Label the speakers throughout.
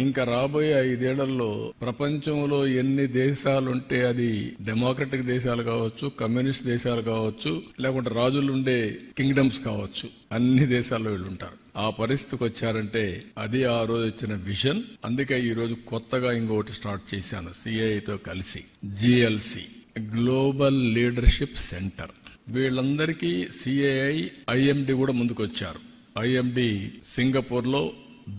Speaker 1: ఇంకా రాబోయే 5 ఏళ్లలో ప్రపంచంలో ఎన్ని దేశాలుంటే అది డెమోక్రటిక్ దేశాలు కావచ్చు, కమ్యూనిస్ట్ దేశాలు కావచ్చు, లేకుంటే రాజులుండే కింగ్డమ్స్ కావచ్చు, అన్ని దేశాల్లో వీళ్ళు ఉంటారు. ఆ పరిస్థితికి వచ్చారంటే అది ఆ రోజు వచ్చిన విజన్. అందుకే ఈ రోజు కొత్తగా ఇంకొకటి స్టార్ట్ చేశాను సిఐతో కలిసి, GLC గ్లోబల్ లీడర్షిప్ సెంటర్. వీళ్ళందరికీ సిఐఐ, IMD కూడా ముందుకు వచ్చారు. IMD సింగపూర్ లో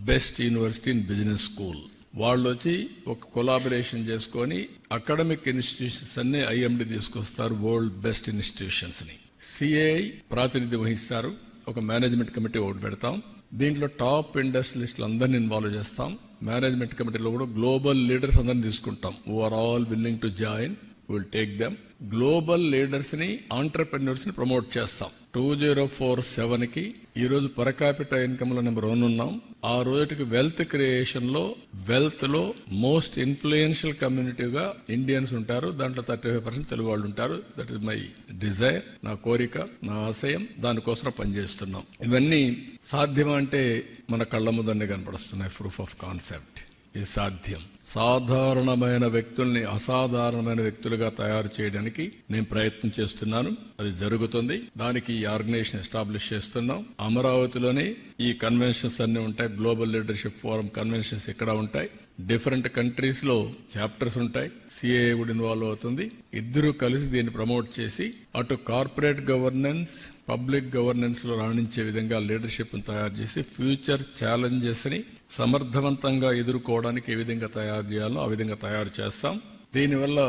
Speaker 1: best university in business school. వాళ్ళు వచ్చి ఒక కొలాబరేషన్ చేసుకుని అకాడమిక్ ఇన్స్టిట్యూషన్స్ అన్ని IMD తీసుకొస్తారు, వరల్డ్ బెస్ట్ ఇన్స్టిట్యూషన్స్ ని. సిఐఐ ప్రాతినిధ్యం వహిస్తారు. ఒక మేనేజ్మెంట్ కమిటీ ఒకటి పెడతాం. దీంట్లో టాప్ ఇండస్ట్రియలిస్టులు అందరినీ ఇన్వాల్వ్ చేస్తాం. మేనేజ్మెంట్ కమిటీలో కూడా గ్లోబల్ లీడర్స్ అందరినీ తీసుకుంటాం. Who are all willing to join, will take them. Global leaders ని, ఆంటర్ప్రెన్యూర్స్ ని ప్రమోట్ చేస్తాం. 2047 కి ఈ రోజు పర్ క్యాపిటల్ ఇన్కమ్ లో నెంబర్ 1 ఉన్నాం. ఆ రోజుకి వెల్త్ క్రియేషన్ లో, వెల్త్ లో మోస్ట్ ఇన్ఫ్లుయెన్షియల్ కమ్యూనిటీగా ఇండియన్స్ ఉంటారు. దాంట్లో 35% తెలుగు వాళ్ళు ఉంటారు. దట్ ఈస్ మై డిజైర్, నా కోరిక, నా ఆశయం. దానికోసం పనిచేస్తున్నాం. ఇవన్నీ సాధ్యమా అంటే మన కళ్ల ముందనే కనపడుస్తున్నాయి. Proof of concept. ఇది సాధ్యం. సాధారణమైన వ్యక్తుల్ని అసాధారణమైన వ్యక్తులుగా తయారు చేయడానికి నేను ప్రయత్నం చేస్తున్నాను. అది జరుగుతుంది. దానికి ఈ ఆర్గనైజేషన్ ఎస్టాబ్లిష్ చేస్తున్నాం. అమరావతిలోనే ఈ కన్వెన్షన్స్ అన్ని ఉంటాయి. గ్లోబల్ లీడర్షిప్ ఫోరం కన్వెన్షన్స్ ఇక్కడ ఉంటాయి. డిఫరెంట్ కంట్రీస్ లో చాప్టర్స్ ఉంటాయి. సిఐఏ కూడా ఇన్వాల్వ్ అవుతుంది. ఇద్దరు కలిసి దీన్ని ప్రమోట్ చేసి అటు కార్పొరేట్ గవర్నెన్స్, పబ్లిక్ గవర్నెన్స్ లో రాణించే విధంగా లీడర్షిప్ తయారు చేసి ఫ్యూచర్ ఛాలెంజెస్ ని సమర్థవంతంగా ఎదుర్కోవడానికి ఏ విధంగా తయారు చేయాలో ఆ విధంగా తయారు చేస్తాం. దీనివల్ల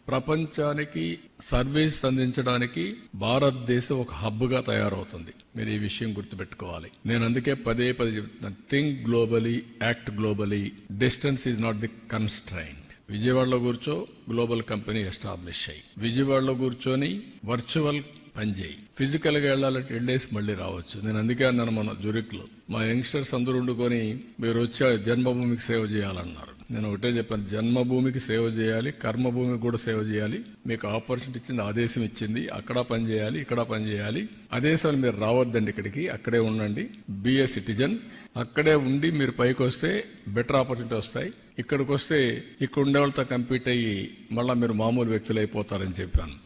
Speaker 1: ప్రపంచానికి సర్వీస్ అందించడానికి భారతదేశం ఒక హబ్ గా తయారవుతుంది. మీరు ఈ విషయం గుర్తుపెట్టుకోవాలి. నేను అందుకే పదే చెప్తున్నాను, think globally, act globally. Distance is not the constraint. విజయవాడలో కూర్చో గ్లోబల్ కంపెనీ ఎస్టాబ్లిష్ అయ్యి, విజయవాడలో కూర్చొని వర్చువల్ పనిచేయి. ఫిజికల్ గా వెళ్ళేసి మళ్ళీ రావచ్చు. నేను అందుకే అన్నాను మన జురిక్ లో, మా యంగ్స్టర్స్ అందరూ ఉండుకొని మీరు వచ్చే జన్మభూమికి సేవ చేయాలన్నారు. నేను ఒకటే చెప్పాను, జన్మభూమికి సేవ చేయాలి, కర్మభూమికి కూడా సేవ చేయాలి. మీకు ఆపర్చునిటీ ఇచ్చింది, ఆదేశం ఇచ్చింది, అక్కడ పని చేయాలి, ఇక్కడ పని చేయాలి. ఆదేశాలు మీరు రావద్దండి ఇక్కడికి, అక్కడే ఉండండి. Be a citizen. అక్కడే ఉండి మీరు పైకి వస్తే బెటర్ ఆపర్చునిటీ వస్తాయి. ఇక్కడికి వస్తే ఇక్కడ ఉండే వాళ్ళతో కంపీట్ అయ్యి మళ్ళా మీరు మామూలు వ్యక్తులు అయిపోతారని చెప్పాను.